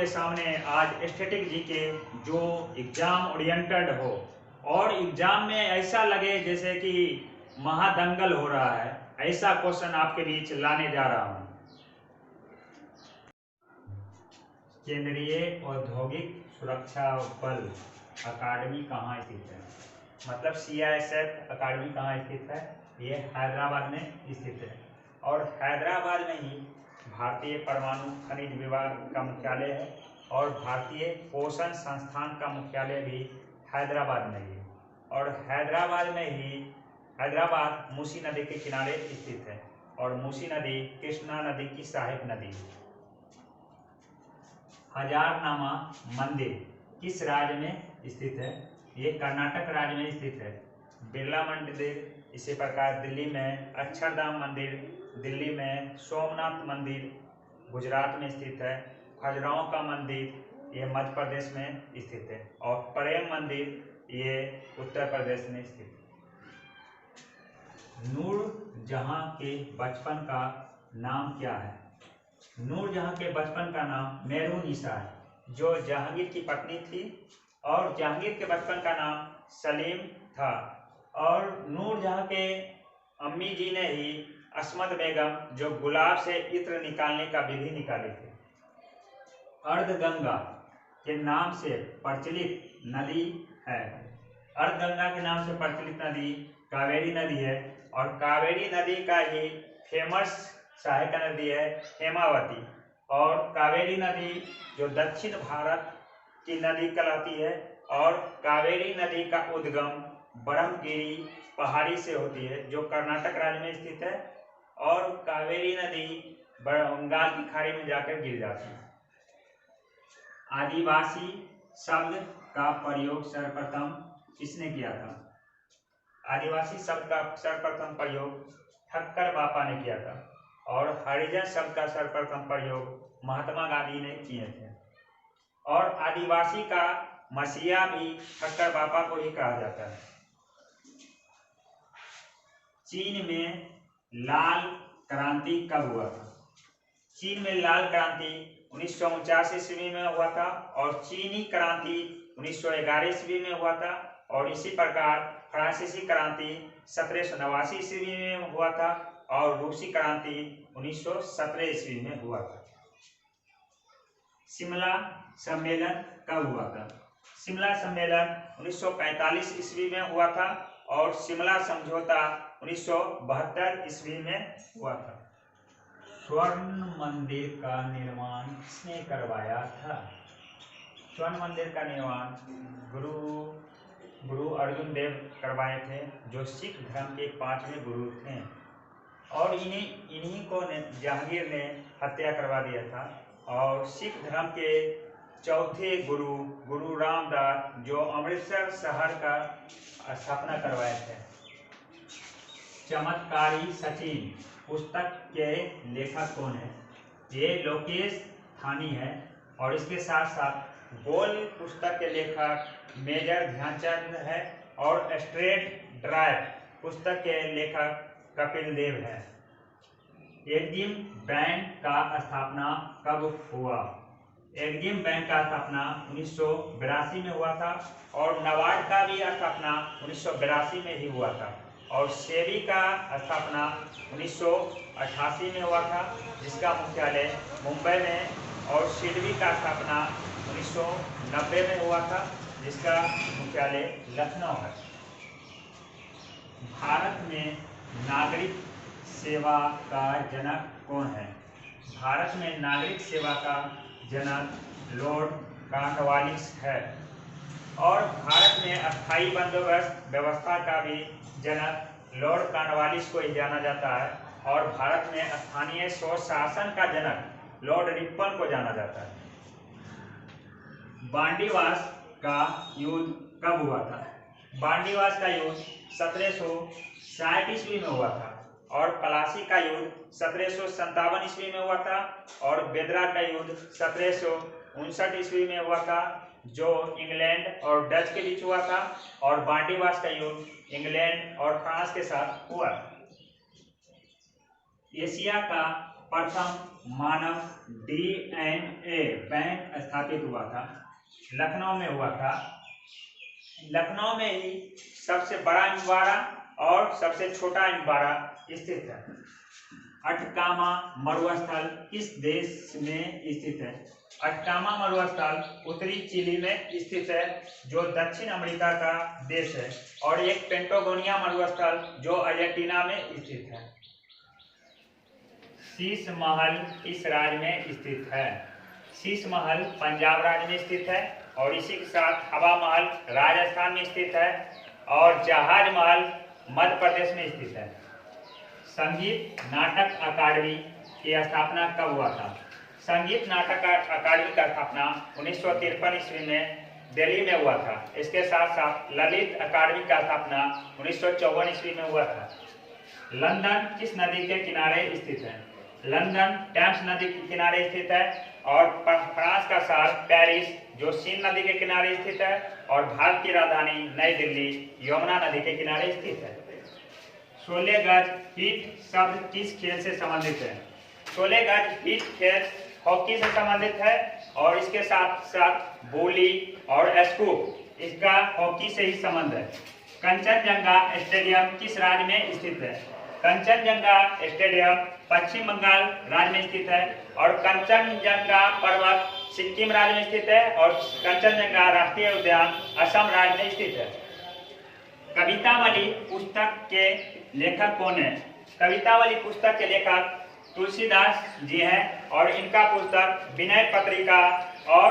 सामने आज static GK जो एग्जाम ओरिएंटेड हो और एग्जाम में ऐसा लगे जैसे कि महादंगल हो रहा है, ऐसा क्वेश्चन आपके बीच लाने जा रहा हूं। केंद्रीय औद्योगिक सुरक्षा बल अकादमी कहाँ स्थित है? मतलब CISF अकादमी कहाँ स्थित है? ये हैदराबाद में स्थित है और हैदराबाद में ही भारतीय परमाणु खनिज विभाग का मुख्यालय है और भारतीय पोषण संस्थान का मुख्यालय भी हैदराबाद में ही है और हैदराबाद मूसी नदी के किनारे स्थित है और मूसी नदी कृष्णा नदी की सहायक नदी है। हजारनामा मंदिर किस राज्य में स्थित है? ये कर्नाटक राज्य में स्थित है। बिरला मंदिर इसी प्रकार दिल्ली में, अक्षरधाम मंदिर दिल्ली में, सोमनाथ मंदिर गुजरात में स्थित है, खजुराहो का मंदिर ये मध्य प्रदेश में स्थित है और प्रेम मंदिर ये उत्तर प्रदेश में स्थित है। नूरजहां के बचपन का नाम क्या है? नूरजहां के बचपन का नाम मेहरुन्निसा है, जो जहांगीर की पत्नी थी और जहांगीर के बचपन का नाम सलीम था और नूरजहां के अम्मी जी ने ही अस्मत बेगम जो गुलाब से इत्र निकालने का विधि निकाली थी। अर्धगंगा के नाम से प्रचलित नदी है। अर्धगंगा के नाम से प्रचलित नदी कावेरी नदी है और कावेरी नदी का ही फेमस सहायक नदी है हेमावती और कावेरी नदी जो दक्षिण भारत की नदी कहलाती है और कावेरी नदी का उद्गम ब्रह्मगिरी पहाड़ी से होती है जो कर्नाटक राज्य में स्थित है और कावेरी नदी बंगाल की खाड़ी में जाकर गिर जाती है। आदिवासी शब्द का प्रयोग सर्वप्रथम किसने किया था? आदिवासी शब्द का सर्वप्रथम प्रयोग ठक्कर बापा ने किया था और हरिजन शब्द का सर्वप्रथम प्रयोग महात्मा गांधी ने किए थे और आदिवासी का मसीहा भी ठक्कर बापा को ही कहा जाता है। चीन में लाल क्रांति कब हुआ था? चीन में लाल क्रांति 1949 ईस्वी में हुआ था और चीनी क्रांति 1911 ईस्वी में हुआ था और इसी प्रकार फ्रांसीसी क्रांति 1789 ईस्वी में हुआ था और रूसी क्रांति 1917 ईस्वी में हुआ था। शिमला सम्मेलन कब हुआ था? शिमला सम्मेलन 1945 ईस्वी में हुआ था और शिमला समझौता 1972 ईस्वी में हुआ था। स्वर्ण मंदिर का निर्माण किसने करवाया था? स्वर्ण मंदिर का निर्माण गुरु अर्जुन देव करवाए थे जो सिख धर्म के 5वें गुरु थे और इन्हीं को जहांगीर ने हत्या करवा दिया था और सिख धर्म के चौथे गुरु रामदास जो अमृतसर शहर का स्थापना करवाए थे। चमत्कारी सचिन पुस्तक के लेखक कौन है? ये लोकेश थानी है और इसके साथ साथ गोल पुस्तक के लेखक मेजर ध्यानचंद है और स्ट्रेट ड्राइव पुस्तक के लेखक कपिल देव है। एक्जिम बैंक का स्थापना कब हुआ? एक्जिम बैंक का स्थापना 1982 में हुआ था और नाबार्ड का भी स्थापना 1982 में ही हुआ था और सेबी का स्थापना 1988 में हुआ था जिसका मुख्यालय मुंबई में और सिडबी का स्थापना 1990 में हुआ था जिसका मुख्यालय लखनऊ है। भारत में नागरिक सेवा का जनक कौन है? भारत में नागरिक सेवा का जनक लॉर्ड कॉर्नवालिस है और भारत में अस्थायी बंदोबस्त व्यवस्था का भी जनक लॉर्ड कॉर्नवालिस को ही जाना जाता है और भारत में स्थानीय स्वशासन का जनक लॉर्ड रिपन को जाना जाता है। बांडीवास का युद्ध कब हुआ था? बांडीवास का युद्ध 1760 ईस्वी में हुआ था और पलासी का युद्ध 1757 ईस्वी में हुआ था और बेदरा का युद्ध 1759 ईस्वी में हुआ था जो इंग्लैंड और डच के बीच हुआ था और बांडीवास का युद्ध इंग्लैंड और फ्रांस के साथ हुआ। एशिया का प्रथम मानव DNA बैंक स्थापित हुआ था, लखनऊ में हुआ था। लखनऊ में ही सबसे बड़ा इमारत और सबसे छोटा इमारत स्थित है। अटकामा मरुस्थल किस देश में स्थित है? अटकामा मरुस्थल उत्तरी चिली में स्थित है, जो दक्षिण अमेरिका का देश है, और एक पेंटागोनिया मरुस्थल जो अर्जेंटीना में स्थित है। शीश महल किस राज्य में स्थित है? शीश महल पंजाब राज्य में स्थित है, और इसी के साथ हवा महल राजस्थान में स्थित है, और जहाज महल मध्य प्रदेश में स्थित है। संगीत नाटक अकादमी की स्थापना कब हुआ था? संगीत नाटक अकादमी का स्थापना 1953 ईस्वी में दिल्ली में हुआ था। इसके साथ साथ ललित अकादमी का स्थापना 1954 ईस्वी में हुआ था। लंदन किस नदी के किनारे स्थित है? लंदन टेम्स नदी के किनारे स्थित है, और फ्रांस का शहर पेरिस जो सीन नदी के किनारे स्थित है, और भारत की राजधानी नई दिल्ली यमुना नदी के किनारे स्थित है। 16 गज हिट शब्द किस खेल से संबंधित है? 16 गज हिट खेल हॉकी से संबंधित है, और इसके साथ साथ बोली और स्कूप इसका हॉकी से ही संबंध है। कंचनजंगा स्टेडियम किस राज्य में स्थित है? कंचनजंगा स्टेडियम पश्चिम बंगाल राज्य में स्थित है, और कंचनजंगा पर्वत सिक्किम राज्य में स्थित है, और कंचनजंगा राष्ट्रीय उद्यान असम राज्य में स्थित है। कवितावली पुस्तक के लेखक कौन है? कवितावली पुस्तक के लेखक तुलसीदास जी हैं, और इनका पुस्तक विनय पत्रिका और